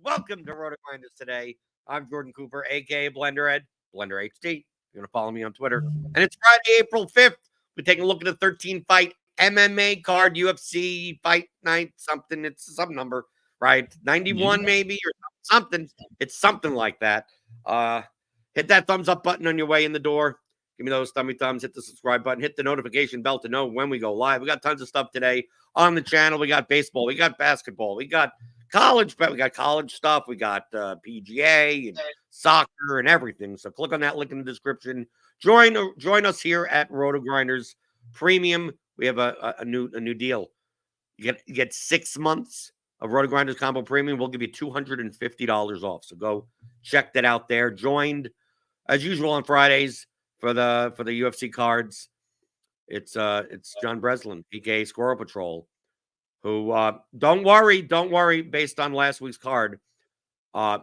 Welcome to RotoGrinders Today. I'm Jordan Cooper, aka BlenderHD, BlenderHD. You're going to follow me on Twitter. And it's Friday, April 5th. We're taking a look at the 13-fight MMA card, UFC Fight Night, something. It's some number, right? 91 maybe, or something. It's something like that. Hit that thumbs up button on your way in the door. Give me those thumbs. Hit the subscribe button. Hit the notification bell to know when we go live. We got tons of stuff today on the channel. We got baseball. We got basketball. We got college, but we got college stuff. We got PGA and soccer and everything. So click on that link in the description. Join us here at RotoGrinders Premium. We have a new deal. You get 6 months of RotoGrinders Combo Premium. We'll give you $250 off. So go check that out there. Joined as usual on Fridays for the UFC cards. It's John Breslin, aka Squirrel Patrol. Who don't worry, based on last week's card. I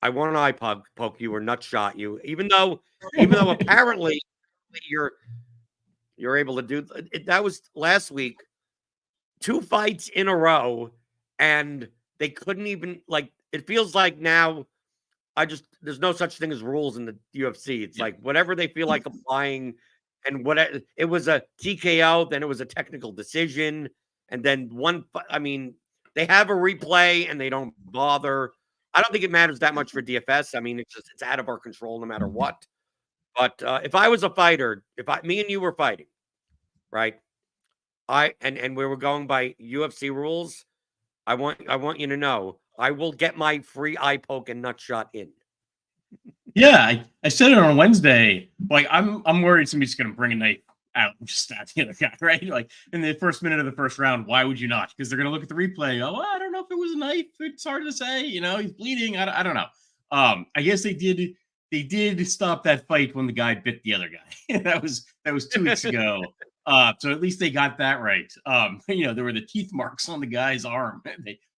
want an eye poke you or nut shot you, even though apparently you're able to do it. That was last week, 2 fights in a row, and they couldn't even, like, it feels like now there's no such thing as rules in the UFC. It's like whatever they feel like applying, and it was a TKO, then it was a technical decision. And then they have a replay and they don't bother. I don't think it matters that much for DFS. I mean, it's out of our control no matter what. But if I was a fighter, me and you were fighting, right? And we were going by UFC rules. I want you to know I will get my free eye poke and nut shot in. Yeah, I said it on Wednesday. Like, I'm worried somebody's going to bring a knife out and just stab the other guy, right? Like, in the first minute of the first round, why would you not? Because they're going to look at the replay. Oh, I don't know if it was a knife. It's hard to say. He's bleeding. I don't know. I guess they did stop that fight when the guy bit the other guy. that was 2 weeks ago. So at least they got that right. There were the teeth marks on the guy's arm.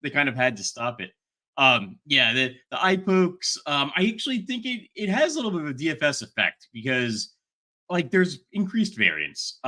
They kind of had to stop it. The eye pokes. I actually think it has a little bit of a DFS effect because, like, there's increased variance.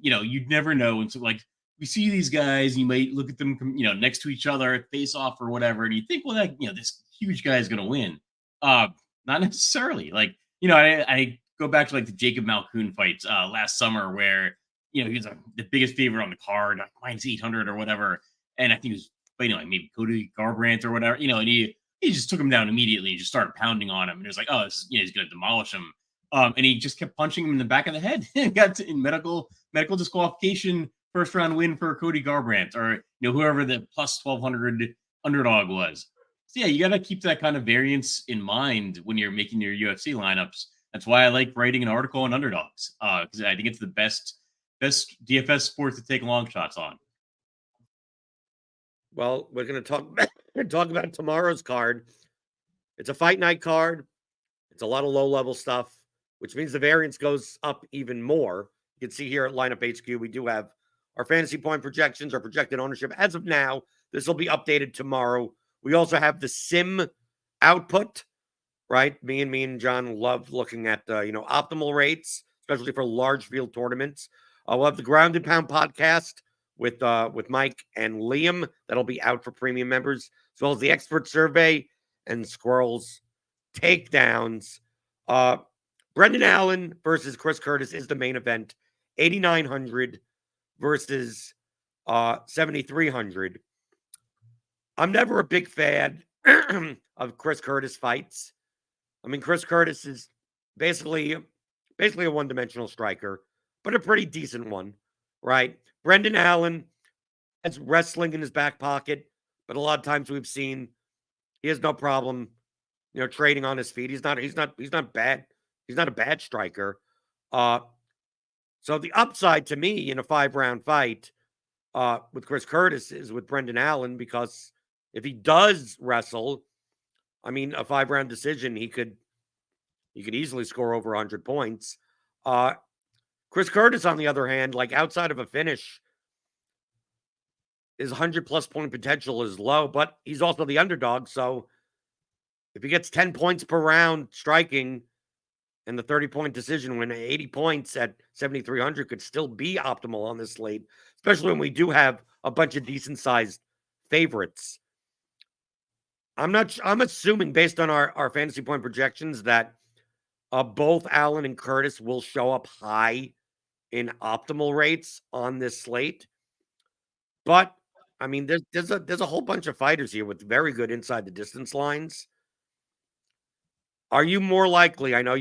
You'd never know. And so, like, we see these guys, you might look at them, next to each other, face off or whatever, and you think, well, that, this huge guy is going to win. Not necessarily. Like, I go back to, like, the Jacob Malkoun fights last summer where, he was the biggest favorite on the card, like minus 800 or whatever. And I think he was fighting, like, maybe Cody Garbrandt or whatever, and he just took him down immediately and just started pounding on him. And it was like, oh, he's going to demolish him. And he just kept punching him in the back of the head and got in medical disqualification, first round win for Cody Garbrandt or whoever the plus 1,200 underdog was. So yeah, you got to keep that kind of variance in mind when you're making your UFC lineups. That's why I like writing an article on underdogs because I think it's the best DFS sport to take long shots on. Well, we're going to talk about tomorrow's card. It's a fight night card. It's a lot of low-level stuff, which means the variance goes up even more. You can see here at Lineup HQ, we do have our fantasy point projections, our projected ownership. As of now, this will be updated tomorrow. We also have the sim output, right? Me and John love looking at, optimal rates, especially for large field tournaments. We'll have the Ground and Pound podcast with Mike and Liam. That'll be out for premium members, as well as the expert survey and Squirrel's takedowns. Brendan Allen versus Chris Curtis is the main event. 8,900 versus 7,300. I'm never a big fan of Chris Curtis fights. I mean, Chris Curtis is basically a one-dimensional striker, but a pretty decent one, right? Brendan Allen has wrestling in his back pocket, but a lot of times we've seen he has no problem, trading on his feet. He's not bad. He's not a bad striker. So the upside to me in a 5-round fight with Chris Curtis is with Brendan Allen, because if he does wrestle, I mean, a 5-round decision, he could easily score over 100 points. Chris Curtis, on the other hand, like, outside of a finish, his 100-plus point potential is low, but he's also the underdog. So if he gets 10 points per round striking and the 30-point decision win, 80 points at 7,300 could still be optimal on this slate, especially when we do have a bunch of decent-sized favorites. I'm assuming based on our fantasy point projections that both Allen and Curtis will show up high in optimal rates on this slate. But I mean, there's a whole bunch of fighters here with very good inside the distance lines. Are you more likely? I know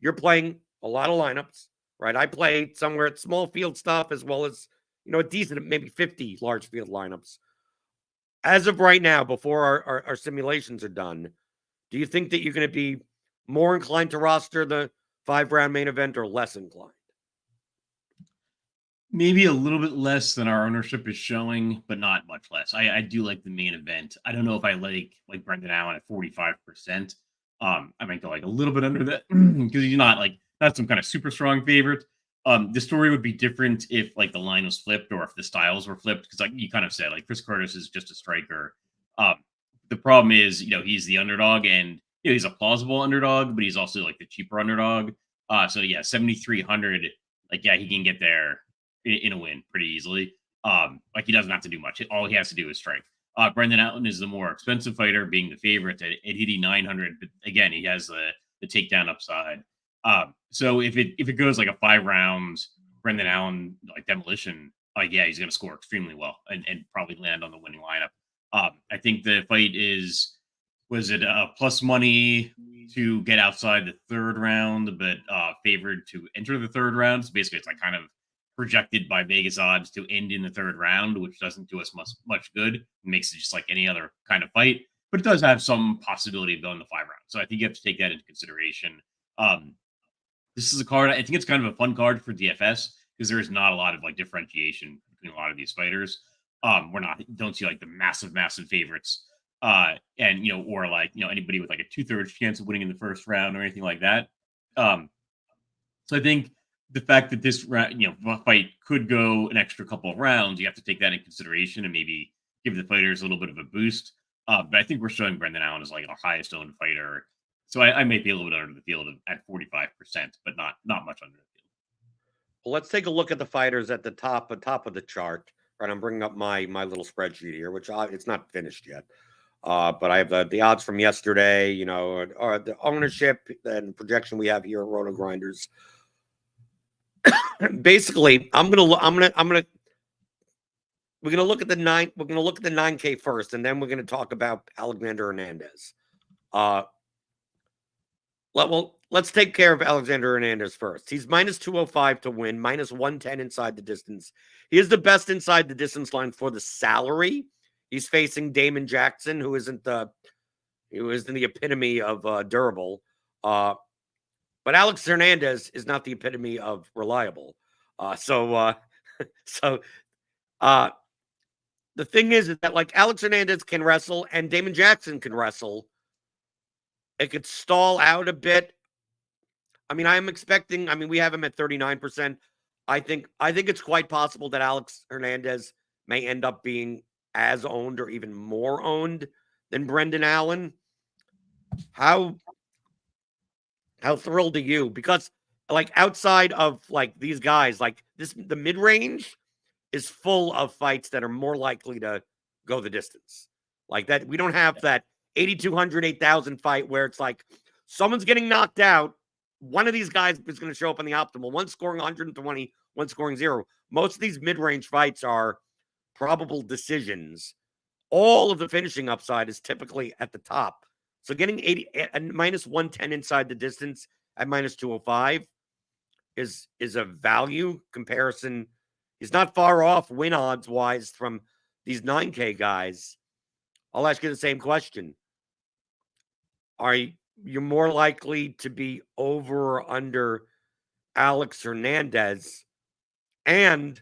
you're playing a lot of lineups, right? I play somewhere at small field stuff as well as a decent maybe 50 large field lineups. As of right now, before our simulations are done, do you think that you're going to be more inclined to roster the 5-round main event or less inclined? Maybe a little bit less than our ownership is showing, but not much less. I do like the main event. I don't know if I like Brendan Allen at 45%. I might go like a little bit under that because he's not some kind of super strong favorite. The story would be different if like the line was flipped or if the styles were flipped, because like you kind of said, like Chris Curtis is just a striker. Um, the problem is, he's the underdog, and he's a plausible underdog, but he's also like the cheaper underdog. So yeah, 7,300. Like yeah, he can get there in a win pretty easily. Like he doesn't have to do much. All he has to do is strike. Brendan Allen is the more expensive fighter, being the favorite at 8,900. But again, he has the takedown upside. So if it goes like a 5 rounds Brendan Allen like demolition, yeah, he's going to score extremely well and probably land on the winning lineup. I think the fight was it plus money to get outside the 3rd round, but favored to enter the 3rd round. So basically, it's like kind of projected by Vegas odds to end in the 3rd round, which doesn't do us much good. It makes it just like any other kind of fight, but it does have some possibility of going the 5 rounds. So I think you have to take that into consideration. This is a card. I think it's kind of a fun card for DFS because there is not a lot of like differentiation between a lot of these fighters. Don't see like the massive favorites, and or like anybody with like a 2/3 chance of winning in the 1st round or anything like that. So I think the fact that this fight could go an extra couple of rounds, you have to take that into consideration and maybe give the fighters a little bit of a boost. But I think we're showing Brendan Allen as like our highest owned fighter. So I may be a little bit under the field at 45%, but not much under the field. Well, let's take a look at the fighters at the top of the chart. Right, I'm bringing up my little spreadsheet here, which it's not finished yet. But I have the odds from yesterday, or the ownership and projection we have here at RotoGrinders. Basically, we're gonna look at the 9K first, and then we're gonna talk about Alexander Hernandez. Let's take care of Alexander Hernandez first. He's minus 205 to win, minus 110 inside the distance. He is the best inside the distance line for the salary. He's facing Damon Jackson, who isn't the epitome of durable. But Alex Hernandez is not the epitome of reliable. So the thing is that like Alex Hernandez can wrestle and Damon Jackson can wrestle. It could stall out a bit. I mean, we have him at 39%. I think it's quite possible that Alex Hernandez may end up being as owned or even more owned than Brendan Allen. How thrilled are you? Because like outside of like these guys, like the mid-range is full of fights that are more likely to go the distance. Like that, we don't have that 8,200, 8,000 fight where it's like someone's getting knocked out. One of these guys is going to show up on the optimal. One scoring 120, one scoring 0. Most of these mid-range fights are probable decisions. All of the finishing upside is typically at the top. So getting 80 and minus 110 inside the distance at minus 205 is a value comparison. He's not far off win odds wise from these 9K guys. I'll ask you the same question. Are you more likely to be over or under Alex Hernandez? And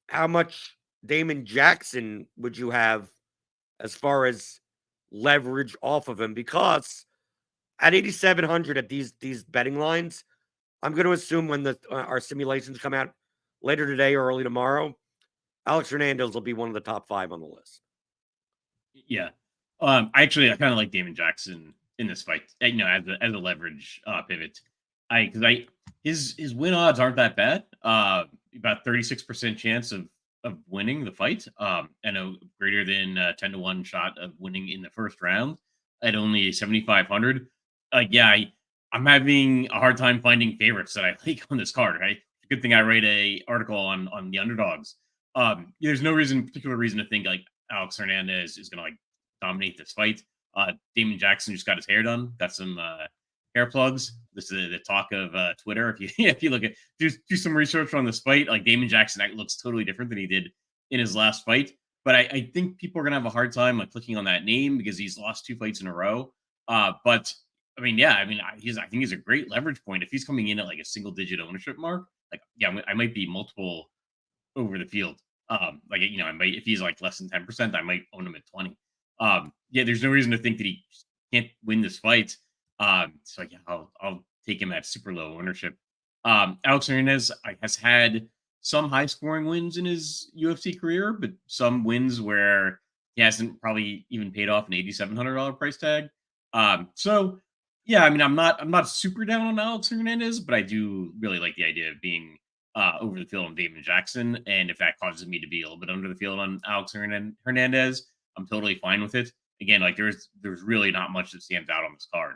how much Damon Jackson would you have as far as leverage off of him? Because at 8,700 at these betting lines, I'm going to assume when our simulations come out later today or early tomorrow, Alex Hernandez will be one of the top 5 on the list. Yeah. I kind of like Damon Jackson in this fight, as a leverage pivot. His win odds aren't that bad. About 36% chance of of winning the fight, and a greater than 10-1 shot of winning in the first round at only 7,500. Yeah, I'm having a hard time finding favorites that I like on this card. Right, good thing I write a article on the underdogs. There's no particular reason to think like Alex Hernandez is going to like dominate this fight. Damon Jackson just got his hair done. Got some hair plugs. This is the talk of Twitter. If you if you look at do some research on this fight, like Damon Jackson looks totally different than he did in his last fight. But I think people are gonna have a hard time like clicking on that name because he's lost 2 fights in a row. But I mean, yeah, I mean, I think he's a great leverage point if he's coming in at like a single digit ownership mark. Like, yeah, I might be multiple over the field. Like I might if he's like less than 10%, I might own him at 20. Yeah, there's no reason to think that he can't win this fight. So yeah, I'll take him at super low ownership. Alex Hernandez has had some high scoring wins in his UFC career, but some wins where he hasn't probably even paid off an $8,700 price tag. So yeah, I mean, I'm not super down on Alex Hernandez, but I do really like the idea of being over the field on Damon Jackson, and if that causes me to be a little bit under the field on Alex Hernandez, I'm totally fine with it. Again, like there's really not much that stands out on this card.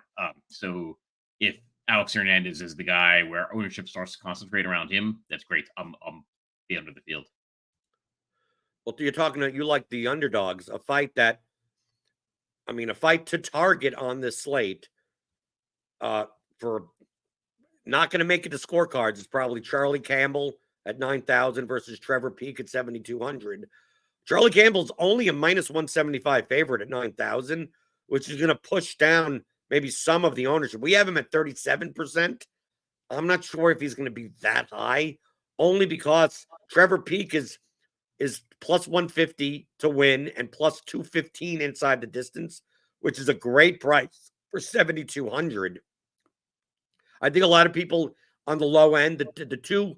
So if Alex Hernandez is the guy where ownership starts to concentrate around him, that's great. I'm be under the field. Well, you're talking about you like the underdogs, a fight to target on this slate. For not going to make it to scorecards, it's probably Charlie Campbell at 9,000 versus Trevor Peek at 7,200. Charlie Campbell's only a minus 175 favorite at 9,000, which is going to push down maybe some of the ownership. We have him at 37%. I'm not sure if he's going to be that high, only because Trevor Peek is plus 150 to win and plus 215 inside the distance, which is a great price for 7,200. I think a lot of people on the low end, the two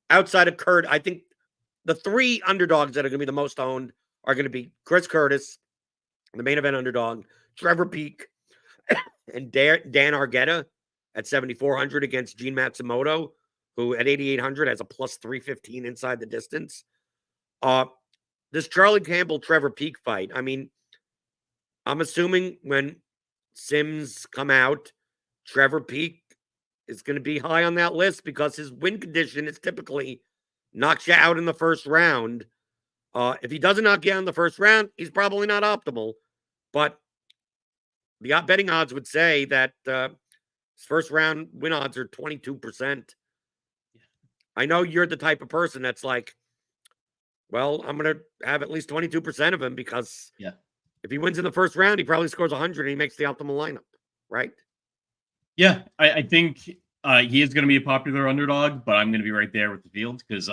outside of Kurt, I think the 3 underdogs that are going to be the most owned are going to be Chris Curtis, the main event underdog, Trevor Peek, and Dan Argueta at 7,400 against Gene Matsumoto, who at 8,800 has a plus 315 inside the distance. This Charlie Campbell-Trevor Peek fight, I mean, I'm assuming when Sims come out, Trevor Peek is going to be high on that list because his win condition is typically knocks you out in the first round. If he doesn't knock you out in the first round, he's probably not optimal. But the betting odds would say that his first round win odds are 22%. I know you're the type of person that's like, well, I'm going to have at least 22% of him because if he wins in the first round, he probably scores 100 and he makes the optimal lineup, right? Yeah, I think he is going to be a popular underdog, but I'm going to be right there with the field because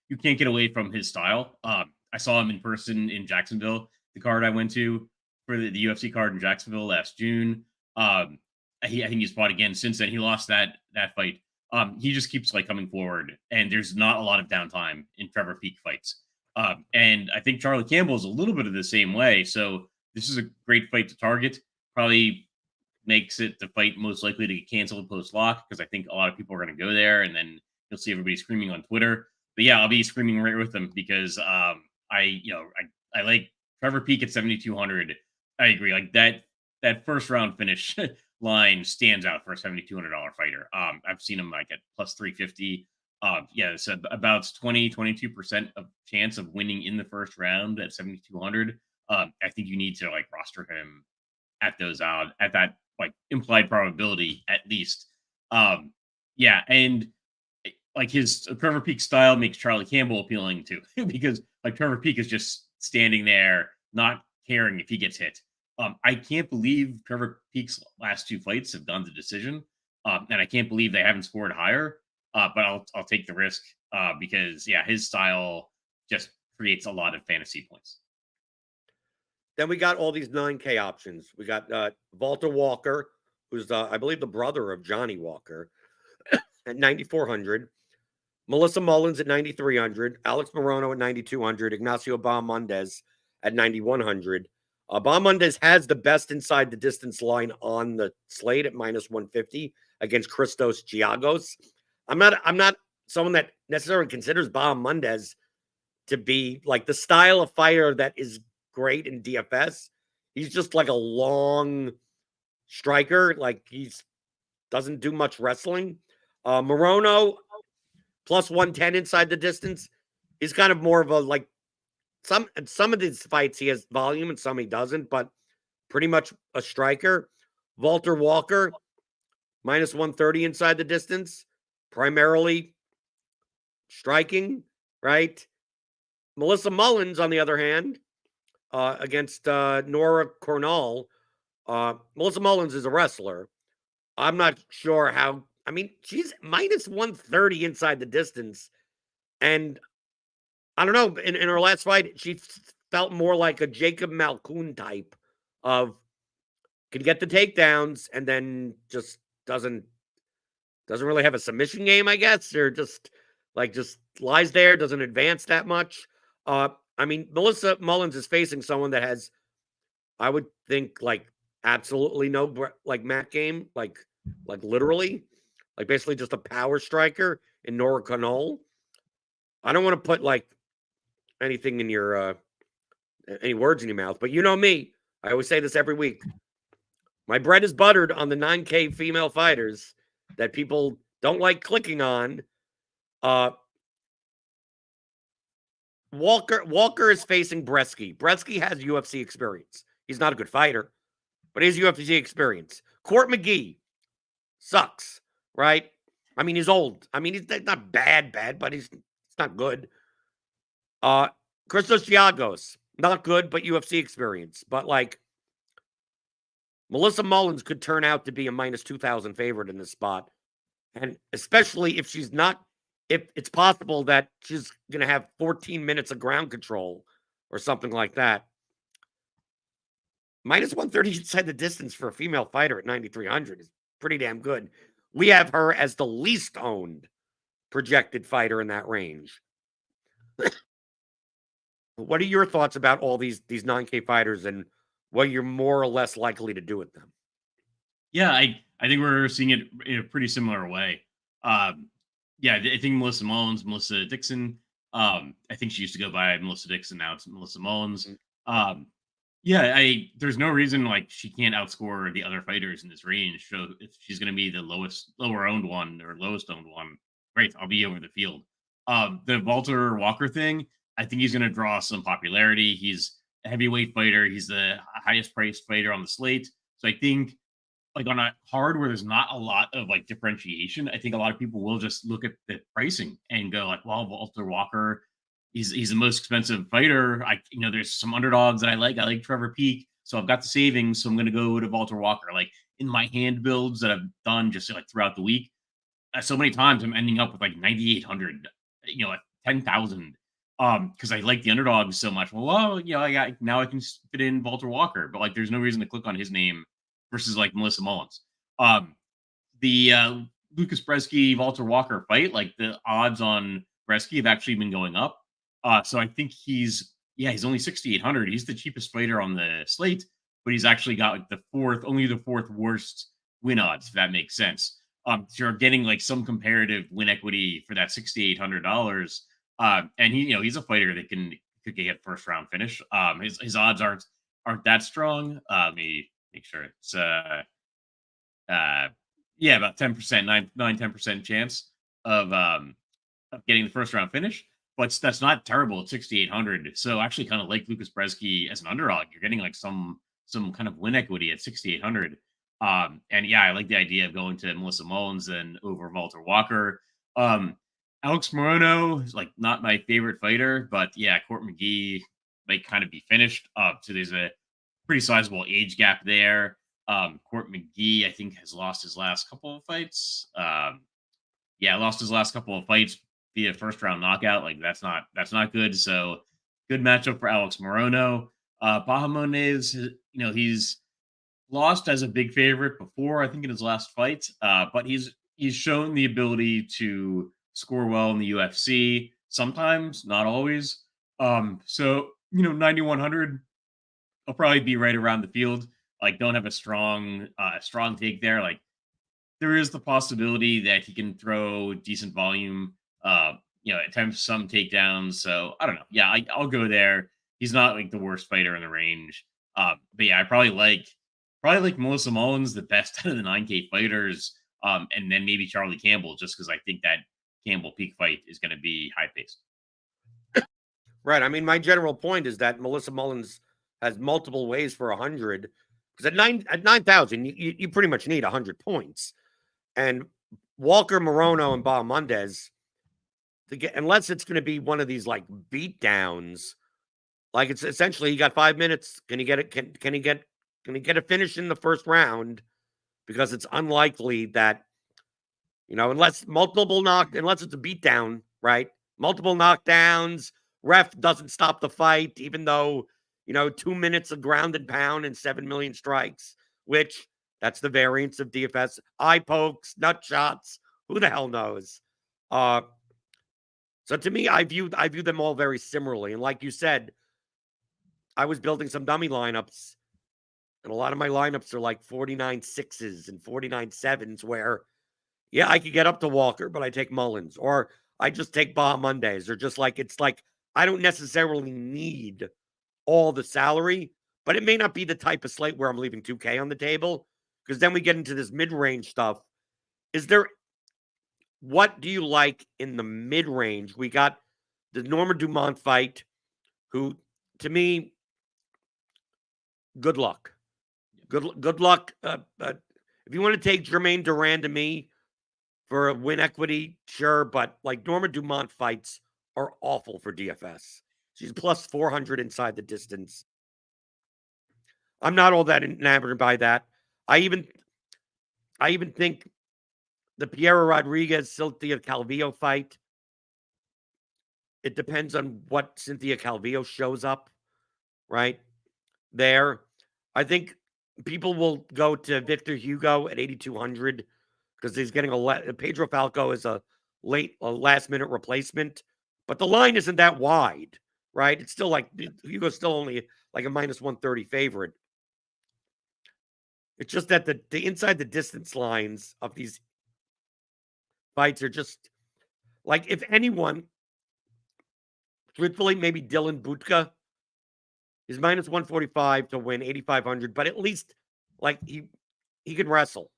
you can't get away from his style. I saw him in person in Jacksonville, the card I went to for the UFC card in Jacksonville last June. I think he's fought again since then. He lost that fight. He just keeps like coming forward, and there's not a lot of downtime in Trevor Peek fights. And I think Charlie Campbell is a little bit of the same way. So this is a great fight to target. Probably makes it the fight most likely to get canceled post lock because I think a lot of people are going to go there, and then you'll see everybody screaming on Twitter. But yeah, I'll be screaming right with them because I like Trevor Peek at 7,200. I agree. Like that first round finish line stands out for a $7,200 fighter. I've seen him like at plus 350. Yeah, so about 22% of chance of winning in the first round at 7,200. I think you need to like roster him at those at that like implied probability at least. Yeah, and like his Trevor Peek style makes Charlie Campbell appealing too because like Trevor Peek is just standing there not caring if he gets hit. I can't believe Trevor Peek's last 2 fights have gone to decision, and I can't believe they haven't scored higher. But I'll take the risk because yeah, his style just creates a lot of fantasy points. Then we got all these 9K options. We got Walter Walker, who's I believe the brother of Johnny Walker, at 9,400. Melissa Mullins at 9,300. Alex Morono at 9,200. Ignacio Bahamondes at 9,100. Bahamondes has the best inside the distance line on the slate at minus 150 against Christos Giagos. I'm not someone that necessarily considers Bahamondes to be like the style of fighter that is great in DFS. He's just like a long striker. Like he's doesn't do much wrestling. Morono plus 110 inside the distance. He's kind of more of a like some of these fights he has volume and some he doesn't, but pretty much a striker. Walter Walker minus 130 inside the distance, primarily striking, right? Melissa Mullins, on the other hand, against Nora Cornell. Melissa Mullins is a wrestler. I'm not sure how. I mean, she's minus 130 inside the distance. And I don't know. In her last fight, she felt more like a Jacob Malkoun type of can get the takedowns and then just doesn't really have a submission game, I guess, or just lies there, doesn't advance that much. I mean, Melissa Mullins is facing someone that has, I would think, like absolutely no like mat game, like literally, like basically just a power striker in Nora Canol. I don't want to put like anything in your any words in your mouth, but you know me. I always say this every week. My bread is buttered on the 9K female fighters that people don't like clicking on. Walker is facing Bresky. Bresky has UFC experience. He's not a good fighter, but he has UFC experience. Court McGee sucks, right? I mean, he's old. I mean, he's not bad, but he's not good. Christos Giagos, not good, but UFC experience. But like, Melissa Mullins could turn out to be a minus 2,000 favorite in this spot. And especially if she's not, if it's possible that she's going to have 14 minutes of ground control or something like that. Minus 130 inside the distance for a female fighter at 9,300 is pretty damn good. We have her as the least owned projected fighter in that range. What are your thoughts about all these 9K fighters and what you're more or less likely to do with them? Yeah, I think we're seeing it in a pretty similar way. Yeah, I think Melissa Dixon. I think she used to go by Melissa Dixon. Now it's Melissa Mullins. Yeah, there's no reason like she can't outscore the other fighters in this range. So if she's going to be the lower owned one or lowest owned one, great, I'll be over the field. The Walter Walker thing, I think he's going to draw some popularity. He's a heavyweight fighter. He's the highest priced fighter on the slate. So I think like on a card where there's not a lot of like differentiation, I think a lot of people will just look at the pricing and go like, well, Walter Walker, he's the most expensive fighter. There's some underdogs that I like. I like Trevor Peake. So I've got the savings. So I'm going to go to Walter Walker. Like in my hand builds that I've done just like throughout the week, so many times I'm ending up with like 9,800, like 10,000. Because I like the underdogs so much. Well, I can fit in Walter Walker, but like there's no reason to click on his name versus like Melissa Mullins. The Lucas Bresky Walter Walker fight, like the odds on Bresky have actually been going up. So I think he's only 6,800. He's the cheapest fighter on the slate, but he's actually got like the fourth worst win odds, if that makes sense. So you're getting like some comparative win equity for that $6,800. And he's a fighter that could get first round finish. His odds aren't that strong. Let me make sure it's about 10%, 10% chance of getting the first round finish. But that's not terrible at 6,800. So actually kind of like Lucas Bresky as an underdog, you're getting like some kind of win equity at 6,800. And yeah, I like the idea of going to Melissa Mullins and over Walter Walker. Alex Morono is like not my favorite fighter, but yeah, Court McGee might kind of be finished. So there's a pretty sizable age gap there. Court McGee, I think, has lost his last couple of fights. Lost his last couple of fights via first round knockout. Like that's not good. So good matchup for Alex Morono. Bahamondes, he's lost as a big favorite before, I think in his last fight. But he's shown the ability to score well in the UFC sometimes, not always. So 9,100, I'll probably be right around the field. Like, don't have a strong take there. Like, there is the possibility that he can throw decent volume attempts some takedowns. So I don't know. Yeah, I'll go there. He's not like the worst fighter in the range. But yeah, I probably like Melissa Mullins the best out of the 9K fighters. And then maybe Charlie Campbell, just because I think that Campbell peak fight is going to be high paced. Right. I mean, my general point is that Melissa Mullins has multiple ways for 100. Because at 9,000, you pretty much need 100 points. And Walker, Morono, and Bahamondes, unless it's going to be one of these like beat downs, like it's essentially you got 5 minutes. Can he get it? Can he get a finish in the first round? Because it's unlikely that, unless it's a beatdown, right? Multiple knockdowns, ref doesn't stop the fight, even though, 2 minutes of ground and pound and 7 million strikes, which that's the variance of DFS. Eye pokes, nut shots, who the hell knows? So to me, I view them all very similarly. And like you said, I was building some dummy lineups, and a lot of my lineups are like 49 6s and 49 7s, where, yeah, I could get up to Walker, but I take Mullins, or I just take Bahamondes, or just like, it's like, I don't necessarily need all the salary, but it may not be the type of slate where I'm leaving 2K on the table, because then we get into this mid-range stuff. What do you like in the mid-range? We got the Norma Dumont fight, who, to me, good luck. Good luck. If you want to take Jermaine Duran to me for a win equity, sure, but like Norma Dumont fights are awful for DFS. She's plus 400 inside the distance. I'm not all that enamored by that. I even think the Piera Rodriguez Cynthia Calvillo fight, it depends on what Cynthia Calvillo shows up right there. I think people will go to Victor Hugo at 8,200 because he's getting Pedro Falco is a last minute replacement, but the line isn't that wide, right? It's still like Hugo's still only like a minus 130 favorite. It's just that the inside the distance lines of these fights are just like, if anyone, truthfully, maybe Dylan Butka is minus 145 to win 8,500, but at least like he can wrestle.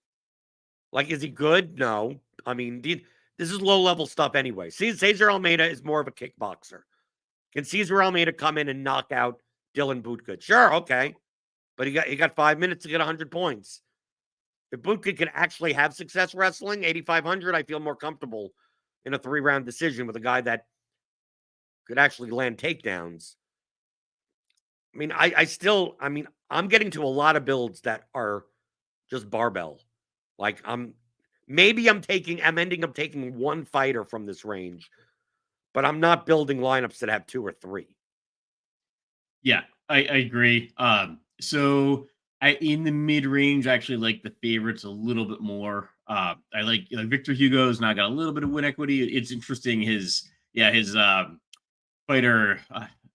Like, is he good? No. I mean, this is low level stuff anyway. Cesar Almeida is more of a kickboxer. Can Cesar Almeida come in and knock out Dylan Butka? Sure, okay. But he got 5 minutes to get 100 points. If Butka can actually have success wrestling, 8,500, I feel more comfortable in a 3-round decision with a guy that could actually land takedowns. I mean, I'm getting to a lot of builds that are just barbell. Like, I'm ending up taking one fighter from this range, but I'm not building lineups that have 2 or 3. Yeah, I agree. So in the mid range, I actually like the favorites a little bit more. I like Victor Hugo's now got a little bit of win equity. It's interesting. His fighter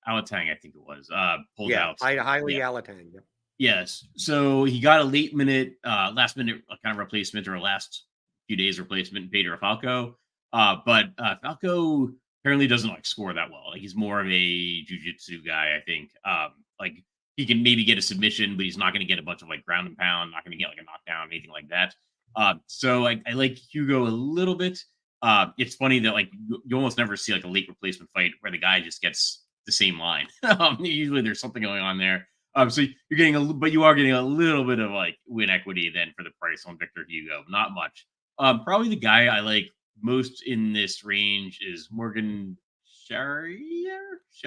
Alatang, I think it was, pulled out. Highly Alatang. Yeah. Yes. So he got a last minute kind of replacement, or a last few days replacement, Pedro Falco. But Falco apparently doesn't like score that well. Like, he's more of a jiu-jitsu guy, I think. Like, he can maybe get a submission, but he's not going to get a bunch of like ground and pound, not going to get like a knockdown, anything like that. So I like Hugo a little bit. It's funny that like you almost never see like a late replacement fight where the guy just gets the same line. Usually there's something going on there. So you are getting a little bit of like win equity then for the price on Victor Hugo. Not much. Probably the guy I like most in this range is Morgan Charrier. He's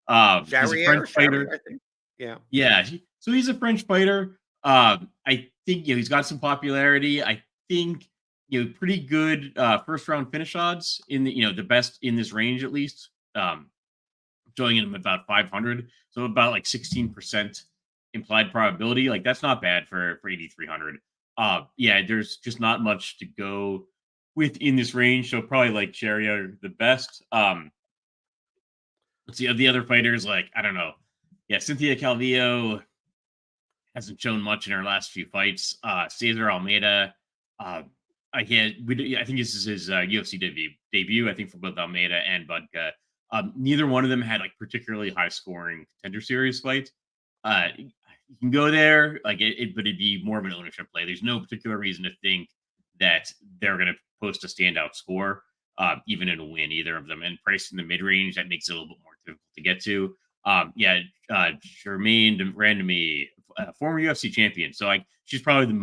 a French fighter. I think. Yeah. Yeah. So he's a French fighter. I think he's got some popularity. I think pretty good first round finish odds in the best in this range at least. Showing him about 500, so about like 16% implied probability. Like, that's not bad for 8,300. Yeah, there's just not much to go with in this range, so probably like Cherry the best. Let's see, the other fighters, like, I don't know. Yeah, Cynthia Calvillo hasn't shown much in her last few fights. Cesar Almeida, I think this is his UFC debut. I think for both Almeida and Budka. Neither one of them had like particularly high scoring contender series fights. You can go there, like but it'd be more of an ownership play. There's no particular reason to think that they're going to post a standout score, even in a win, either of them. And priced in the mid range, that makes it a little bit more difficult to get to. Jermaine Randomy, former UFC champion. So like she's probably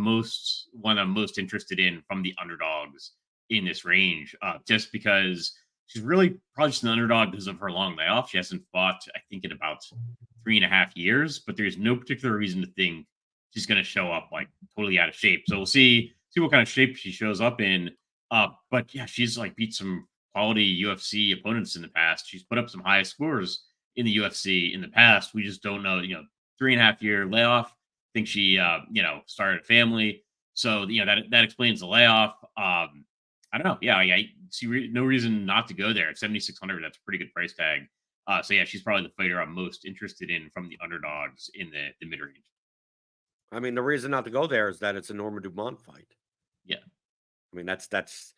one I'm most interested in from the underdogs in this range, just because she's really probably just an underdog because of her long layoff. She hasn't fought, I think, in about 3.5 years, but there's no particular reason to think she's going to show up like totally out of shape. So we'll see what kind of shape she shows up in. But yeah, she's like beat some quality UFC opponents in the past. She's put up some high scores in the UFC in the past. We just don't know, 3.5 year layoff. I think she, started a family. So, that explains the layoff. I don't know. Yeah, I see no reason not to go there at 7,600. That's a pretty good price tag. So yeah, she's probably the fighter I'm most interested in from the underdogs in the mid range. I mean, the reason not to go there is that it's a Norma Dumont fight. Yeah. I mean, that's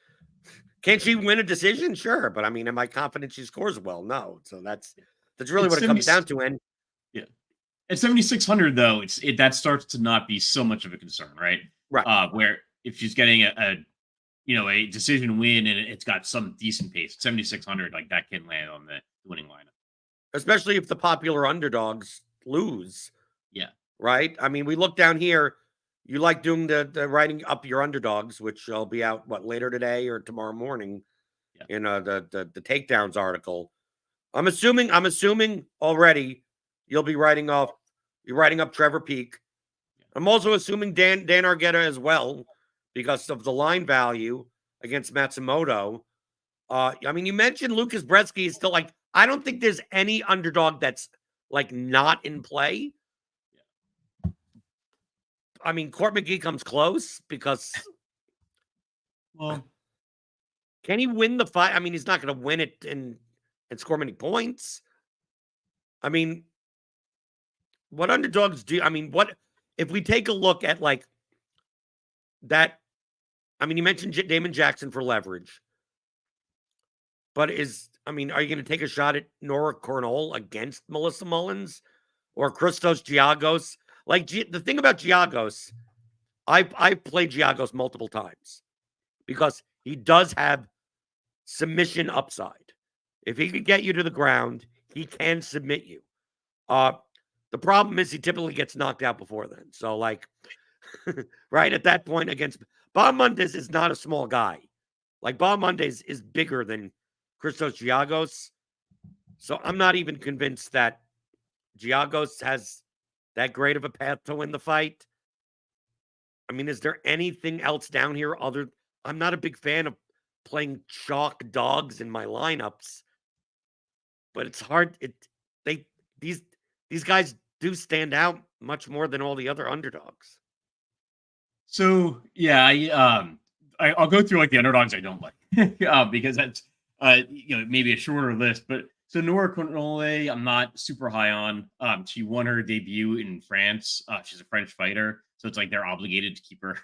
can she win a decision? Sure. But I mean, am I confident she scores well? No. So that's really what it comes down to. And yeah, at 7,600 though, that starts to not be so much of a concern, right? Right. Where if she's getting a decision win and it's got some decent pace, 7,600, like that can land on the winning lineup. Especially if the popular underdogs lose. Yeah. Right. I mean, we look down here. You like doing the writing up your underdogs, which will be out later today or tomorrow morning in the takedowns article. I'm assuming already you'll be writing up Trevor Peak. Yeah. I'm also assuming Dan Argueta as well because of the line value against Matsumoto. I mean, you mentioned Lucas Brzeski is still like, I don't think there's any underdog that's like not in play. I mean, Court McGee comes close because, well, can he win the fight? I mean, he's not going to win it and score many points. I mean, what underdogs do? I mean, what if we take a look at like that? I mean, you mentioned Damon Jackson for leverage, but are you going to take a shot at Nora Cornell against Melissa Mullins or Christos Giagos? Like the thing about Giagos, I've played Giagos multiple times because he does have submission upside. If he could get you to the ground, he can submit you. The problem is he typically gets knocked out before then. So like, right at that point against Bahamondes is not a small guy. Like Bahamondes is bigger than Christos Giagos. So I'm not even convinced that Giagos has that great of a path to win the fight. I mean, is there anything else down here I'm not a big fan of playing chalk dogs in my lineups, but it's hard. These guys do stand out much more than all the other underdogs. So yeah, I'll go through like the underdogs I don't like because that's maybe a shorter list, but so Nora Cornell, I'm not super high on. She won her debut in France. She's a French fighter, so it's like they're obligated to keep her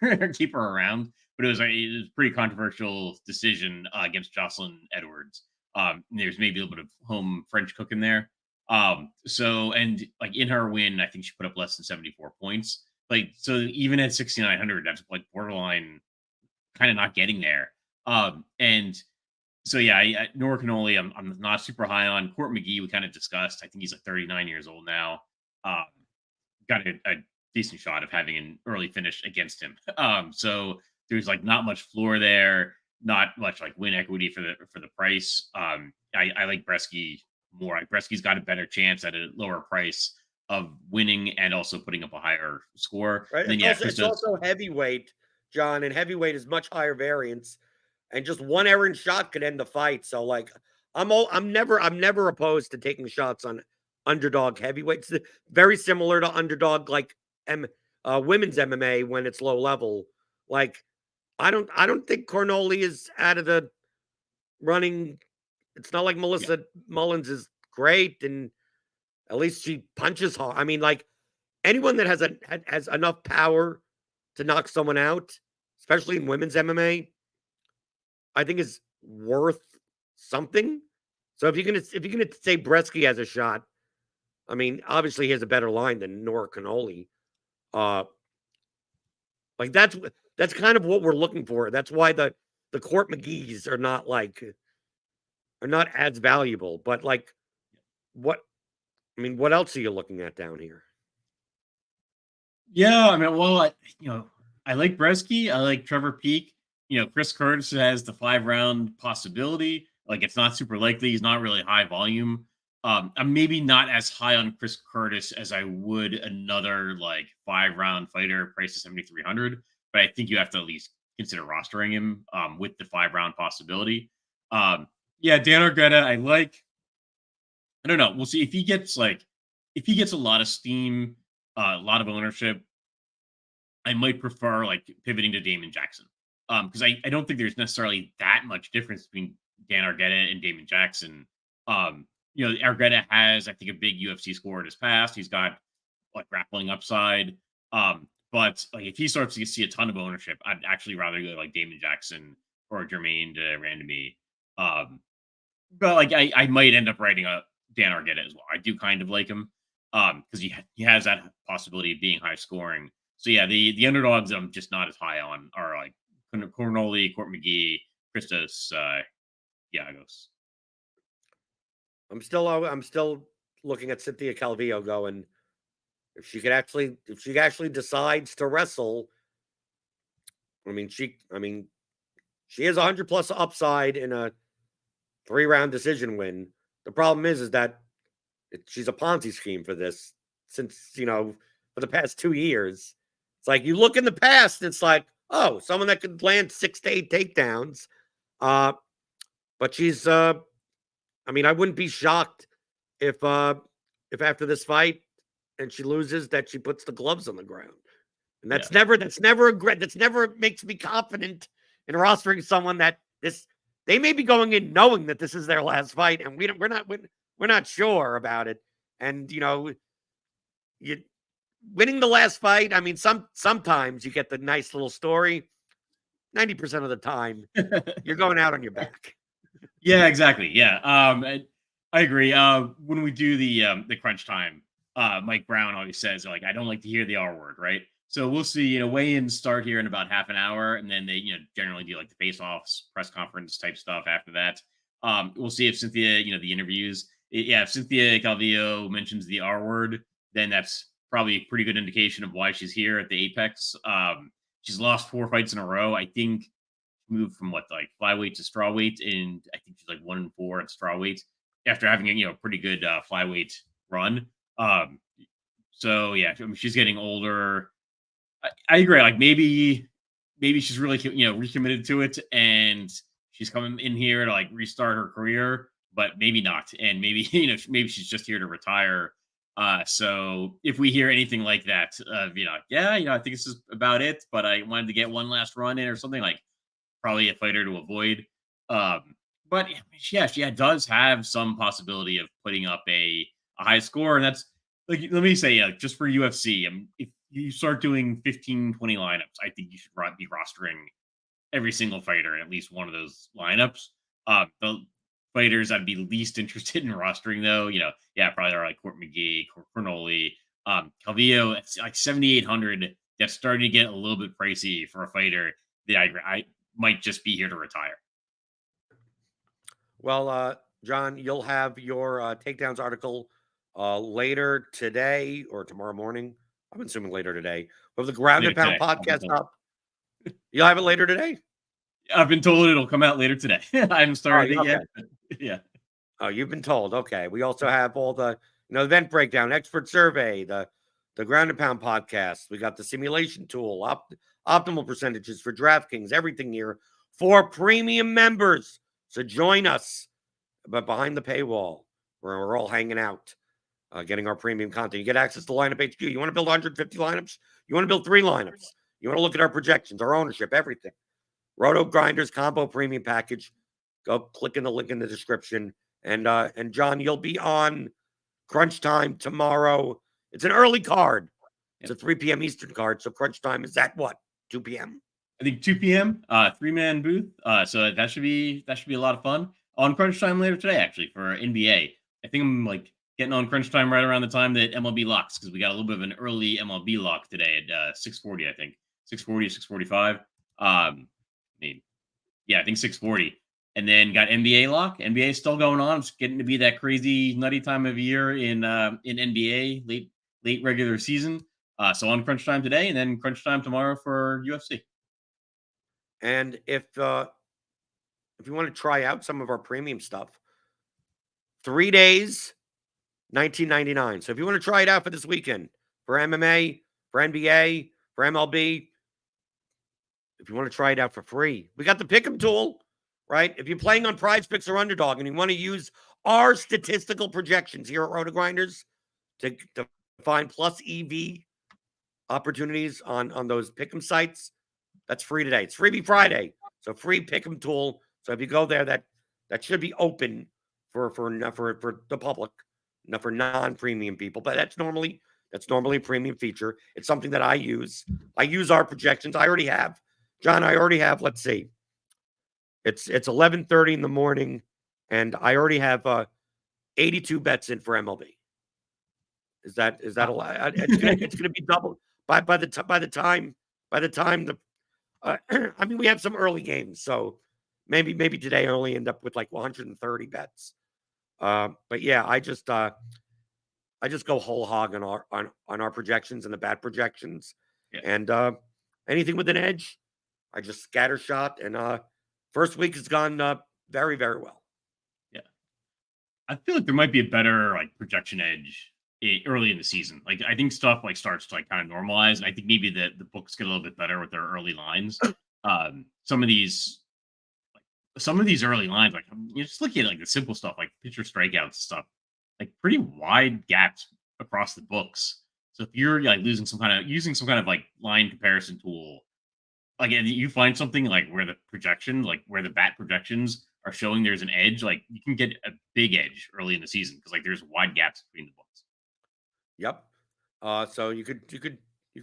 around. But it was a pretty controversial decision against Jocelyn Edwards. There's maybe a little bit of home French cooking there. So and like in her win, I think she put up less than 74 points. Like so, even at 6,900, that's like borderline, kind of not getting there. And so yeah, Nora Cannoli, I'm not super high on. Court McGee, we kind of discussed. I think he's like 39 years old now. Got a decent shot of having an early finish against him. So there's like not much floor there, not much like win equity for the price. I like Brzeski more. Brzeski's got a better chance at a lower price of winning and also putting up a higher score. Right. And then, it's also heavyweight, John, and heavyweight is much higher variance. And just one errant shot could end the fight. So, like, I'm never opposed to taking shots on underdog heavyweights. Very similar to underdog like women's MMA when it's low level. Like, I don't think Cornoli is out of the running. It's not like Melissa Mullins is great, and at least she punches hard. I mean, like anyone that has enough power to knock someone out, especially in women's MMA. I think is worth something. So if you're gonna say Bresky has a shot, I mean, obviously he has a better line than Nora Cannoli. Like that's kind of what we're looking for. That's why the Court McGee's are not as valuable. But like, what what else are you looking at down here? Yeah, I mean, well, I like Bresky. I like Trevor Peak. Chris Curtis has the 5-round possibility. Like, it's not super likely. He's not really high volume. I'm maybe not as high on Chris Curtis as I would another like 5-round fighter priced at 7,300. But I think you have to at least consider rostering him with the 5-round possibility. Yeah, Dan Argueta, I like. I don't know. We'll see if he gets a lot of steam, a lot of ownership. I might prefer like pivoting to Damon Jackson. Because I don't think there's necessarily that much difference between Dan Argueta and Damon Jackson. Argueta has, I think, a big UFC score in his past. He's got like grappling upside. But like if he starts to see a ton of ownership, I'd actually rather go like Damon Jackson or Jermaine to Randomie. But like I might end up writing a Dan Argueta as well. I do kind of like him because he has that possibility of being high scoring. So yeah, the underdogs I'm just not as high on are like Cornoli, Court McGee, Christos Giagos. I'm still looking at Cynthia Calvillo going, if she actually decides to wrestle, she has 100 plus upside in a 3-round decision win. The problem is that she's a Ponzi scheme for this since, for the past 2 years. It's like you look in the past, it's like, oh, someone that could land 6 to 8 takedowns. But she's I wouldn't be shocked if after this fight and she loses that she puts the gloves on the ground. And that's never makes me confident in rostering someone that they may be going in knowing that this is their last fight, and we're not sure about it. And you winning the last fight. Sometimes you get the nice little story. 90% of the time, you're going out on your back. Yeah, exactly. Yeah, I agree. When we do the crunch time, Mike Brown always says like, I don't like to hear the R word, right? So we'll see. Weigh-ins start here in about half an hour, and then they generally do like the face-offs, press conference type stuff after that. We'll see if Cynthia, the interviews. If Cynthia Calvillo mentions the R word, then that's probably a pretty good indication of why she's here at the Apex. She's lost 4 fights in a row. I think moved from like flyweight to strawweight, and I think she's like 1-4 at strawweight after having a pretty good flyweight run. So yeah, she's getting older. I agree. Like maybe she's really recommitted to it, and she's coming in here to like restart her career, but maybe not, and maybe maybe she's just here to retire. So if we hear anything like that, I think this is about it, but I wanted to get one last run in or something, like probably a fighter to avoid. But yeah, she does have some possibility of putting up a high score, and that's like, let me say, just for UFC, if you start doing 15, 20 lineups, I think you should be rostering every single fighter in at least one of those lineups. The fighters I'd be least interested in rostering, though, probably are like Court McGee, Cornoli, Calvillo. It's like 7,800. That's starting to get a little bit pricey for a fighter that I might just be here to retire. Well, John, you'll have your takedowns article later today or tomorrow morning. I'm assuming later today. With the Ground and Pound podcast up. You'll have it later today? I've been told it'll come out later today. I haven't started it yet. Yeah. Oh, you've been told. Okay. We also have all the event breakdown, expert survey, the Ground and Pound podcast. We got the simulation tool, optimal percentages for DraftKings, everything here for premium members. So join us, but behind the paywall, where we're all hanging out, getting our premium content. You get access to Lineup HQ. You want to build 150 lineups? You want to build 3 lineups? You want to look at our projections, our ownership, everything. RotoGrinders Combo Premium Package. Go click in the link in the description. And John, you'll be on Crunch Time tomorrow. It's an early card. It's a 3 p.m. Eastern card. So Crunch Time is at what? 2 p.m.? I think 2 p.m. 3-man booth. So that should be a lot of fun on crunch time later today. Actually, for NBA, I think I'm like getting on crunch time right around the time that MLB locks because we got a little bit of an early MLB lock today at 6:40. I think 6:40 or 6:45. I mean, yeah, I think 6:40. And then got NBA lock. NBA is still going on. It's getting to be that crazy nutty time of year in NBA late regular season. So on crunch time today, and then crunch time tomorrow for UFC. And if you want to try out some of our premium stuff, 3 days, $19.99. So if you want to try it out for this weekend, for MMA, for NBA, for MLB, if you want to try it out for free, we got the Pick'em tool, right? If you're playing on Prize Picks or Underdog and you want to use our statistical projections here at RotoGrinders to find plus EV opportunities on those Pick'em sites, that's free today. It's Freebie Friday, so free Pick'em tool. So if you go there, that should be open for the public, not for non-premium people. But that's normally a premium feature. It's something that I use. I use our projections. I already have, John. I already have. Let's see. It's 11:30 in the morning, and I already have 82 bets in for MLB. Is that a lot? It's gonna be double by the time the I mean, we have some early games, so maybe today I only end up with like 130 bets. But yeah, I just go whole hog on our projections and the bad projections, Yeah. and anything with an edge, I just scatter shot. And first week has gone very, very well. Yeah, I feel like there might be a better like projection edge early in the season. Like I think stuff like starts to like kind of normalize, and I think maybe the books get a little bit better with their early lines. Some of these early lines, like you're just looking at like the simple stuff, like pitcher strikeouts stuff, like pretty wide gaps across the books. So if you're like using some kind of like line comparison tool, like and you find something like where the projection, like where the bat projections are showing there's an edge, like you can get a big edge early in the season because like there's wide gaps between the books. Yep. So you could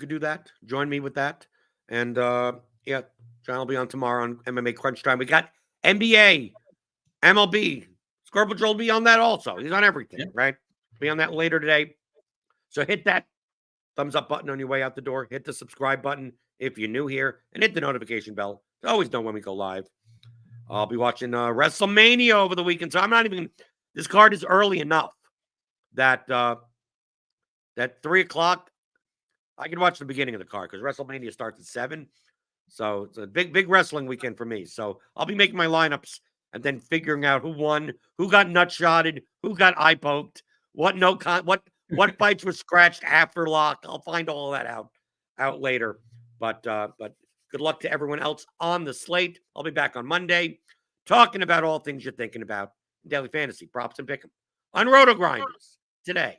do that. Join me with that. And yeah, John will be on tomorrow on MMA Crunch Time. We got NBA, MLB. Squirrel Patrol will be on that also. He's on everything, right? Be on that later today. So hit that thumbs up button on your way out the door. Hit the subscribe button if you're new here, and hit the notification bell to always know when we go live. I'll be watching WrestleMania over the weekend, so I'm not even. This card is early enough that that 3 o'clock, I can watch the beginning of the card because WrestleMania starts at 7. So it's a big wrestling weekend for me. So I'll be making my lineups and then figuring out who won, who got nut-shotted, who got eye-poked, what fights were scratched after lock. I'll find all of that out later. But good luck to everyone else on the slate. I'll be back on Monday talking about all things you're thinking about in daily fantasy, props and pick'em on RotoGrinders Today.